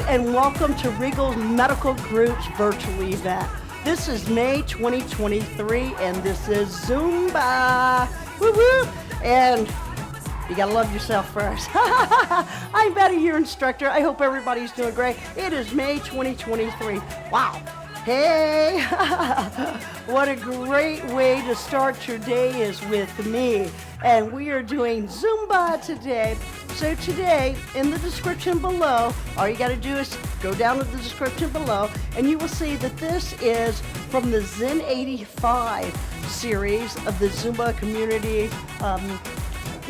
and welcome to Regal's Medical Group's virtual event. This is May 2023, and this is Zumba. Woo-woo! And you gotta love yourself first. I'm Betty, your instructor. I hope everybody's doing great. It is May 2023. Wow. Hey, what a great way to start your day is with me. And we are doing Zumba today. So today, in the description below, all you gotta do is go down to the description below, and you will see that this is from the Zen 85 series of the Zumba community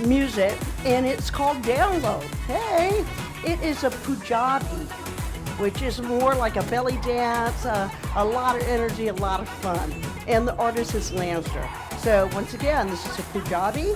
music, and it's called Download. Hey, it is a Punjabi, which is more like a belly dance, a lot of energy, a lot of fun. And the artist is Lanster. So once again, this is a Punjabi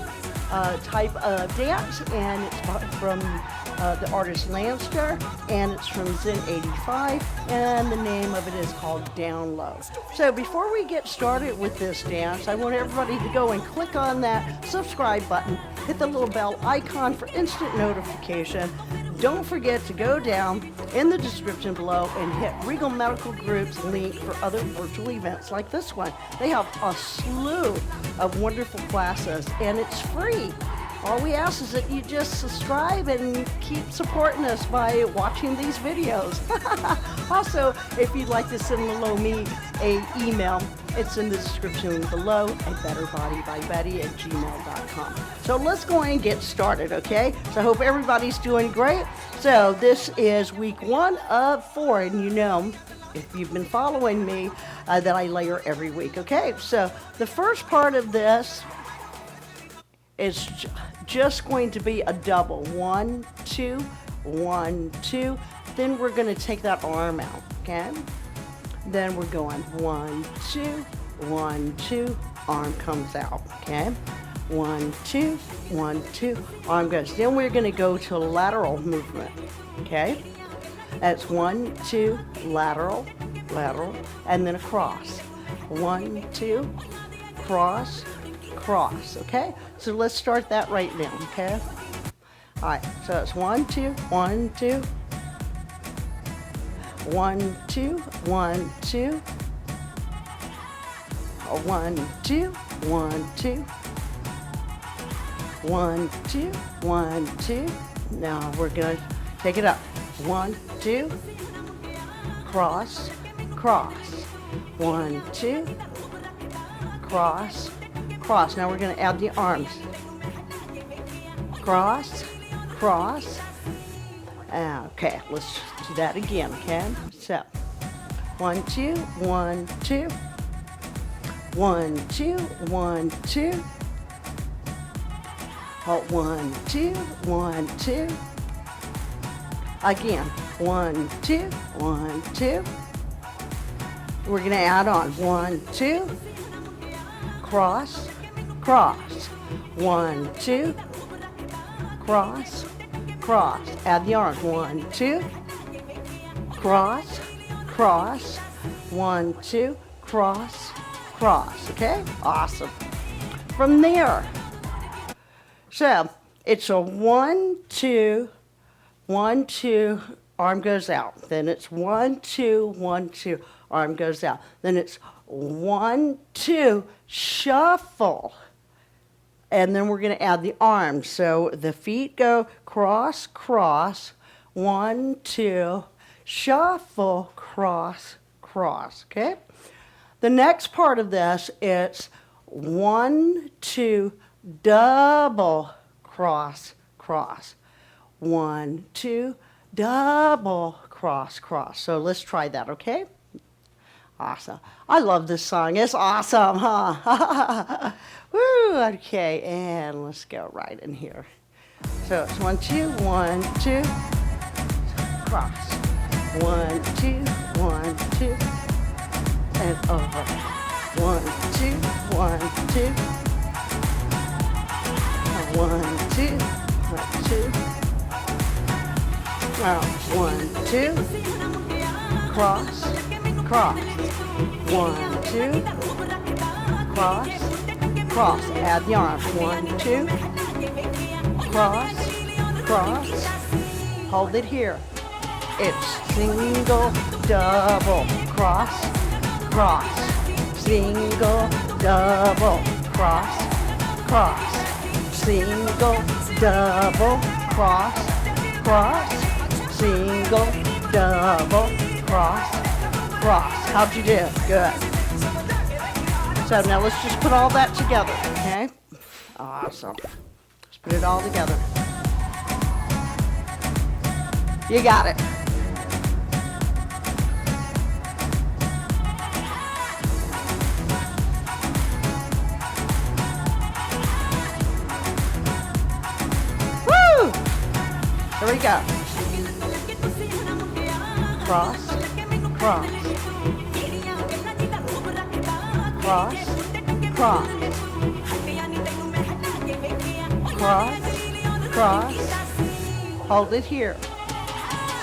type of dance, and it's from the artist Lanster, and it's from Zen 85, and the name of it is called Download. So before we get started with this dance, I want everybody to go and click on that subscribe button, hit the little bell icon for instant notification. Don't forget to go down in the description below and hit Regal Medical Group's link for other virtual events like this one. They have a slew of wonderful classes, and it's free. All we ask is that you just subscribe and keep supporting us by watching these videos. Also, if you'd like to send me an email, it's in the description below at abetterbodybybetty@gmail.com. So let's go and get started, okay? So I hope everybody's doing great. So this is week 1 of 4, and you know, if you've been following me, that I layer every week, okay? So the first part of this is just going to be a double. 1, 2, 1, 2. Then we're going to take that arm out, okay? Then we're going 1, 2, 1, 2. Arm comes out, okay? 1, 2, 1, 2. Arm goes. Then we're going to go to a lateral movement, okay? That's 1, 2, lateral, lateral, and then a cross. 1, 2, cross, cross, okay? So let's start that right now, okay? All right, so it's 1, 2, 1, 2. 1, 2, 1, 2. 1, 2, 1, 2. 1, 2, 1, 2. Now we're gonna take it up. 1, 2. Cross, cross. 1, 2. Cross, cross. Now we're going to add the arms. Cross, cross. Okay, let's do that again, okay? So, 1, 2, 1, 2. 1, 2, 1, 2. 1, 2, 1, 2. Again, 1, 2, 1, 2. We're going to add on 1, 2. Cross, cross. 1, 2. Cross, cross. Add the arms. 1, 2. Cross, cross. 1, 2. Cross, cross. Okay? Awesome. From there, so it's a 1, 2, 1, 2. Arm goes out. Then it's 1, 2, 1, 2. Arm goes out. Then it's 1, 2, shuffle. And then we're going to add the arms. So the feet go cross, cross, 1, 2, shuffle, cross, cross. Okay? The next part of this is 1, 2, double, cross, cross. 1, 2, double, cross, cross. So let's try that, okay? Awesome. I love this song. It's awesome, huh? Woo, okay, and let's go right in here. So it's 1, 2, 1, 2, cross. 1, 2, 1, 2, and over. 1, 2, 1, 2. 1, 2, 1, 2. Now, 1, 2, cross, cross. 1, 2, cross, cross. Add the arms. 1, 2, cross, cross. Hold it here. It's single, double, cross, cross. Single, double, cross, cross. Single, double, cross, cross. Single, double, cross, cross. How'd you do? Good. So now let's just put all that together, okay? Awesome. Let's put it all together. You got it. Woo! Here we go. Cross, cross. Cross, cross. Cross, cross. Hold it here.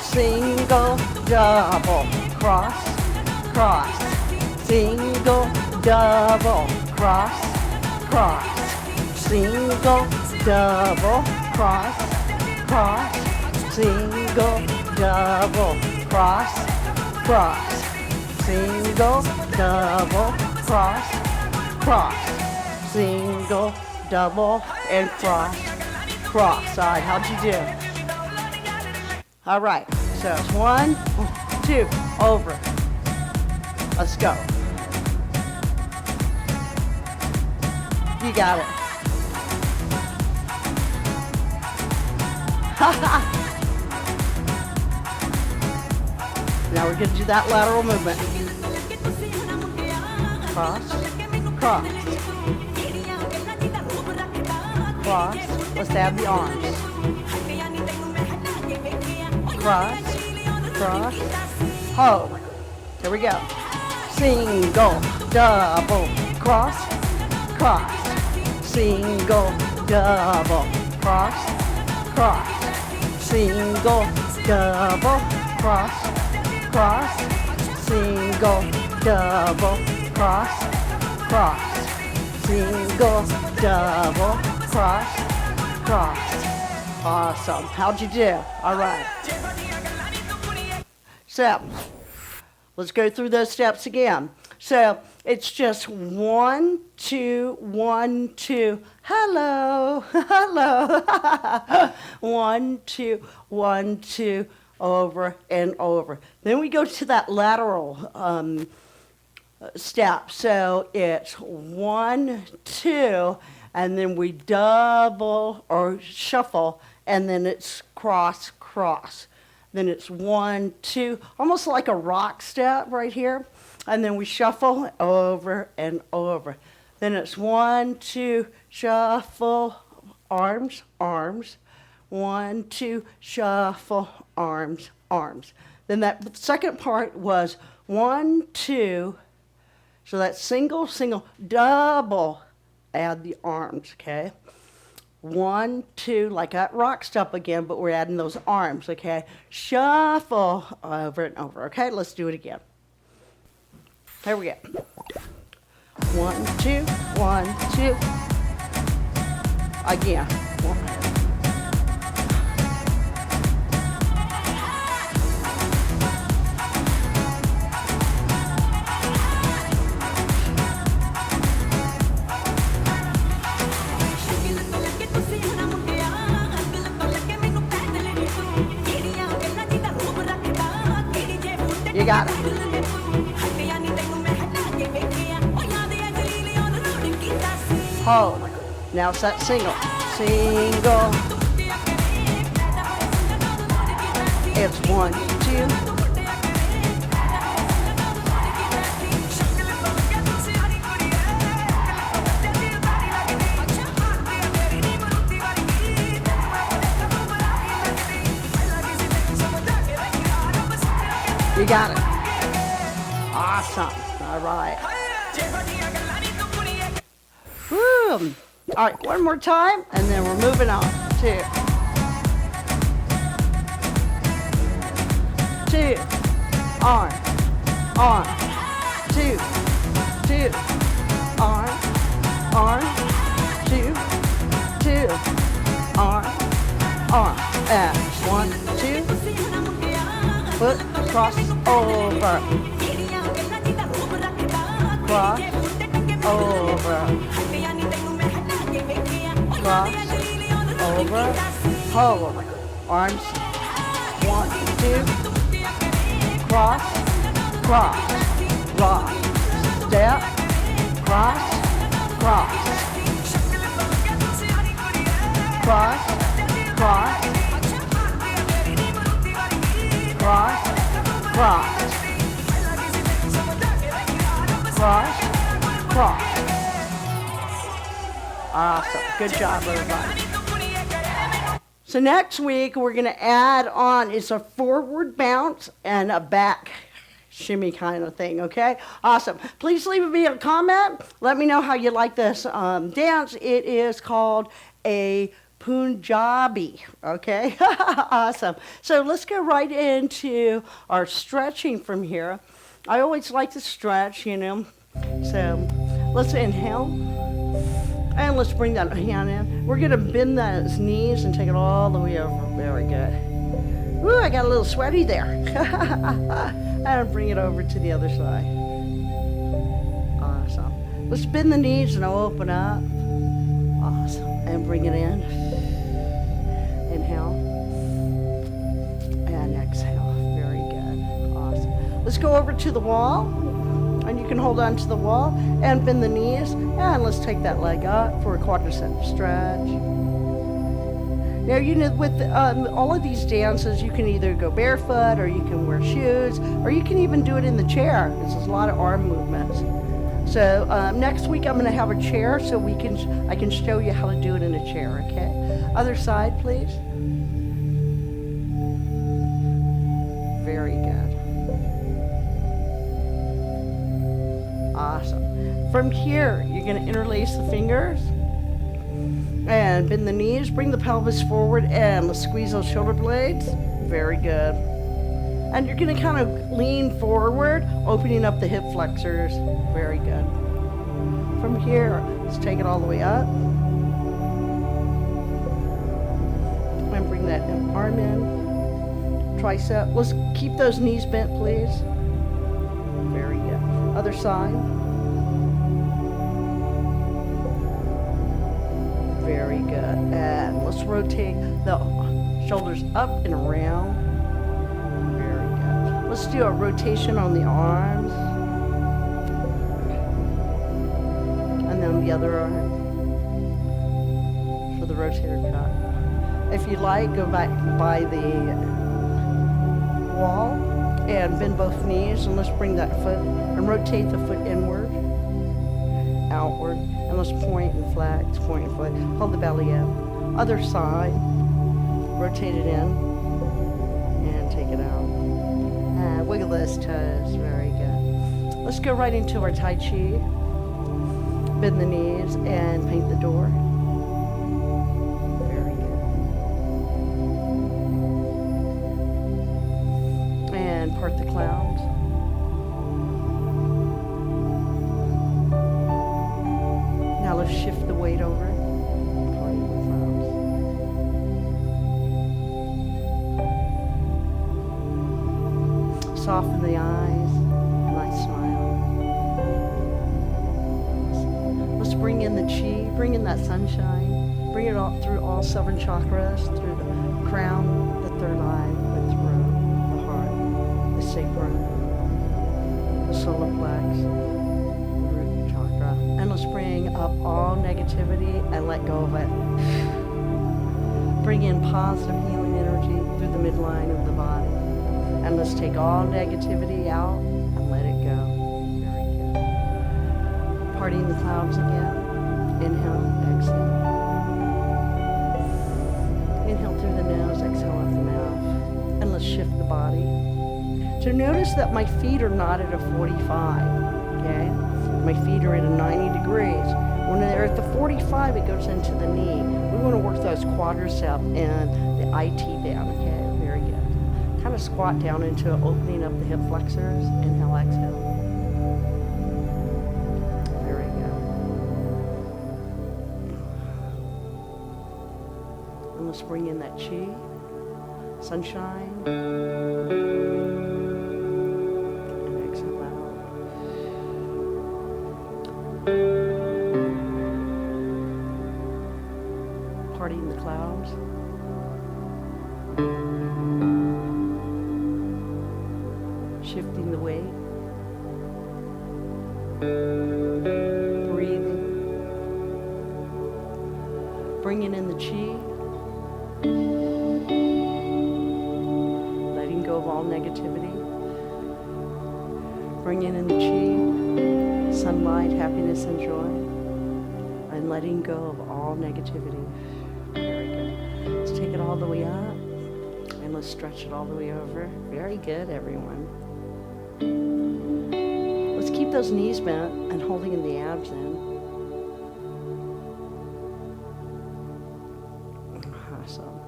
Single, double, cross, cross. Single, double, cross, cross. Single, double, cross, cross. Single, double, cross, cross. Single, double, cross, cross. Single, double, and cross, cross. All right, how'd you do? All right, so it's 1, 2, over. Let's go. You got it. Now we're going to do that lateral movement. Cross, cross. Cross. Let's add the arms. Cross, cross, hold. Here we go. Single, double, cross, cross. Single, double, cross, cross. Single, double, cross, cross. Single, double, cross, cross. Single, double, cross, cross. Awesome. How'd you do? All right. So, let's go through those steps again. So, it's just 1, 2, 1, 2. Hello. Hello. 1, 2, 1, 2. Over and over. Then we go to that lateral step. So, it's 1, 2, and then we double or shuffle, and then it's cross, cross. Then it's 1, 2, almost like a rock step right here. And then we shuffle over and over. Then it's 1, 2, shuffle, arms, arms. 1, 2, shuffle, arms, arms. Then that second part was 1, 2, so that's single, single, double, add the arms, okay? 1, 2, like that rock step again, but we're adding those arms, okay? Shuffle over and over, okay? Let's do it again. Here we go. 1, 2, 1, 2. Again. 1. You got it. Hold. Now it's that single. Single. It's 1, 2. You got it. Awesome. All right. Woo. All right, one more time, and then we're moving on. 2. 2. Arm. Arm. 2. 2. Arm. Arm. 2. 2. Arm. Arm. And 1, 2. Foot, cross, over. Cross, over. Cross, over. Hold. Arms. 1, 2. Cross, cross. Rock. Step. Cross, cross. Cross, cross. Cross, cross. Cross, cross. Awesome. Good job, everybody. So next week, we're going to add on, it's a forward bounce and a back shimmy kind of thing, okay? Awesome. Please leave me a comment. Let me know how you like this dance. It is called a Punjabi, okay? Awesome. So let's go right into our stretching from here. I always like to stretch, you know. So let's inhale. And let's bring that hand in. We're going to bend those knees and take it all the way over. Very good. Ooh, I got a little sweaty there. And bring it over to the other side. Awesome. Let's bend the knees and open up. Awesome. And bring it in. Inhale. And exhale. Very good. Awesome. Let's go over to the wall. And you can hold on to the wall and bend the knees. And let's take that leg up for a quadricep stretch. Now, you know, with all of these dances, you can either go barefoot or you can wear shoes or you can even do it in the chair. There's a lot of arm movements. So next week I'm going to have a chair so I can show you how to do it in a chair, okay? Other side, please. Very good. Awesome. From here, you're going to interlace the fingers and bend the knees. Bring the pelvis forward and let's squeeze those shoulder blades. Very good. And you're going to kind of lean forward, opening up the hip flexors. Very good. From here, let's take it all the way up. And bring that arm in. Tricep. Let's keep those knees bent, please. Very good. Other side. Very good. And let's rotate the shoulders up and around. Very good. Let's do a rotation on the arms. And then the other arm for the rotator cuff. If you like, go back by the wall and bend both knees, and let's bring that foot and rotate the foot inward, outward, and let's point and flex, point and flex. Hold the belly up. Other side, rotate it in, and take it out. And wiggle those toes, very good. Let's go right into our Tai Chi. Bend the knees and paint the door. Very good. And part the clouds. Now let's shift the weight over. Parting the clouds. Soften the eyes. Nice smile. Let's bring in the chi, bring in that sunshine. Bring it all through all 7 chakras, through the crown, the third eye, the throat, the heart, the sacrum, the solar plex, the root chakra. And let's bring up all negativity and let go of it. Bring in positive healing energy through the midline of the body. And let's take all negativity out and let it go. Very good. Parting the clouds again. Inhale, exhale. Inhale through the nose, exhale out the mouth. And let's shift the body. So notice that my feet are not at a 45, okay? My feet are at a 90 degrees. When they're at the 45, it goes into the knee. We want to work those quadricep and the IT band, okay? Very good. Kind of squat down into opening up the hip flexors. Inhale, exhale. Very good. And let's bring in that chi. sunshine. And exhale out. Parting the clouds. Shifting the weight. Breathing. Bringing in the chi. Letting go of all negativity. Bringing in the chi, sunlight, happiness, and joy. And letting go of all negativity. Very good. Let's take it all the way up. And let's stretch it all the way over. Very good, everyone. Let's keep those knees bent and holding in the abs in. Awesome.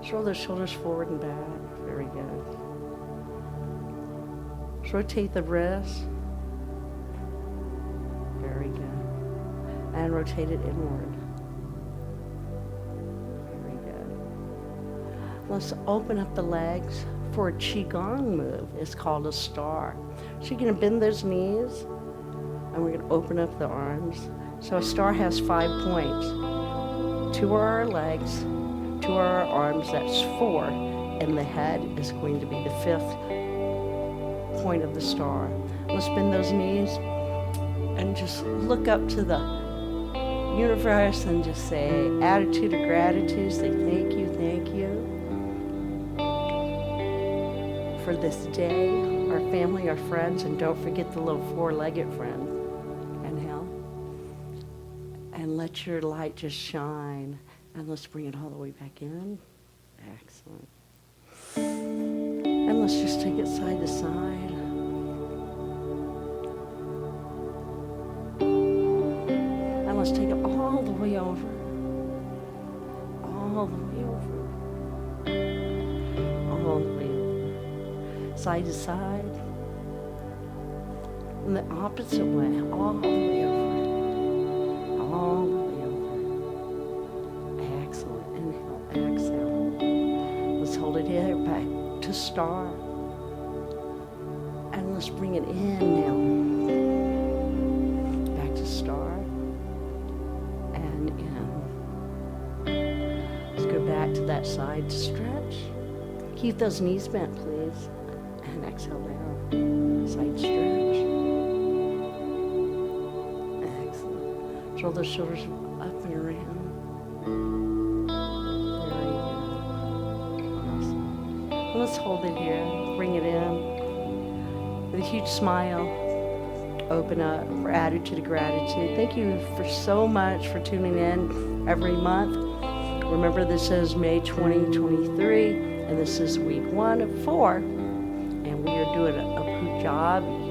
Just roll those shoulders forward and back. Very good. Just rotate the wrists. Very good. And rotate it inward. Very good. Let's open up the legs for a qigong move. It's called a star. So you're going to bend those knees and we're going to open up the arms. So a star has 5 points. 2 are our legs, 2 are our arms, that's 4. And the head is going to be the 5th point of the star. Let's bend those knees and just look up to the universe and just say attitude of gratitude. Say thank you for this day, our family, our friends, and don't forget the little 4-legged friend. Inhale. And let your light just shine. And let's bring it all the way back in. Excellent. And let's just take it side to side. And let's take it all the way over. All the way over. All the way over. Side to side. And the opposite way. All the way over. All the way over. Excellent. Inhale, exhale. Let's hold it here back to star. And let's bring it in now. Back to star. And in. Let's go back to that side to stretch. Keep those knees bent, please. And exhale down. Side stretch. Excellent. Roll those shoulders up and around. Very good. Awesome. And let's hold it here. Bring it in. With a huge smile. Open up for attitude of gratitude. Thank you for so much for tuning in every month. Remember, this is May 2023, and this is week 1 of 4. And we are doing a PUNJABI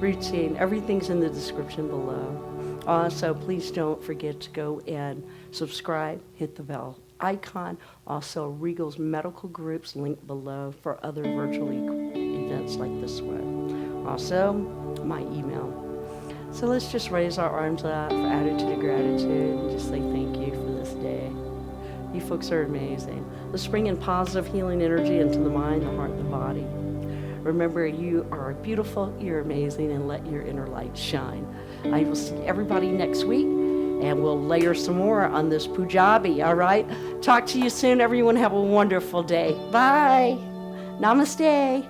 routine. Everything's in the description below. Also, please don't forget to go and subscribe, hit the bell icon. Also, Regal's medical groups linked below for other virtual events like this one. Also, my email. So let's just raise our arms up for attitude of gratitude and just say thank you for this day. You folks are amazing. Let's bring in positive healing energy into the mind, the heart, the body. Remember, you are beautiful, you're amazing, and let your inner light shine. I will see everybody next week, and we'll layer some more on this PUNJABI, all right? Talk to you soon, everyone. Have a wonderful day. Bye. Namaste.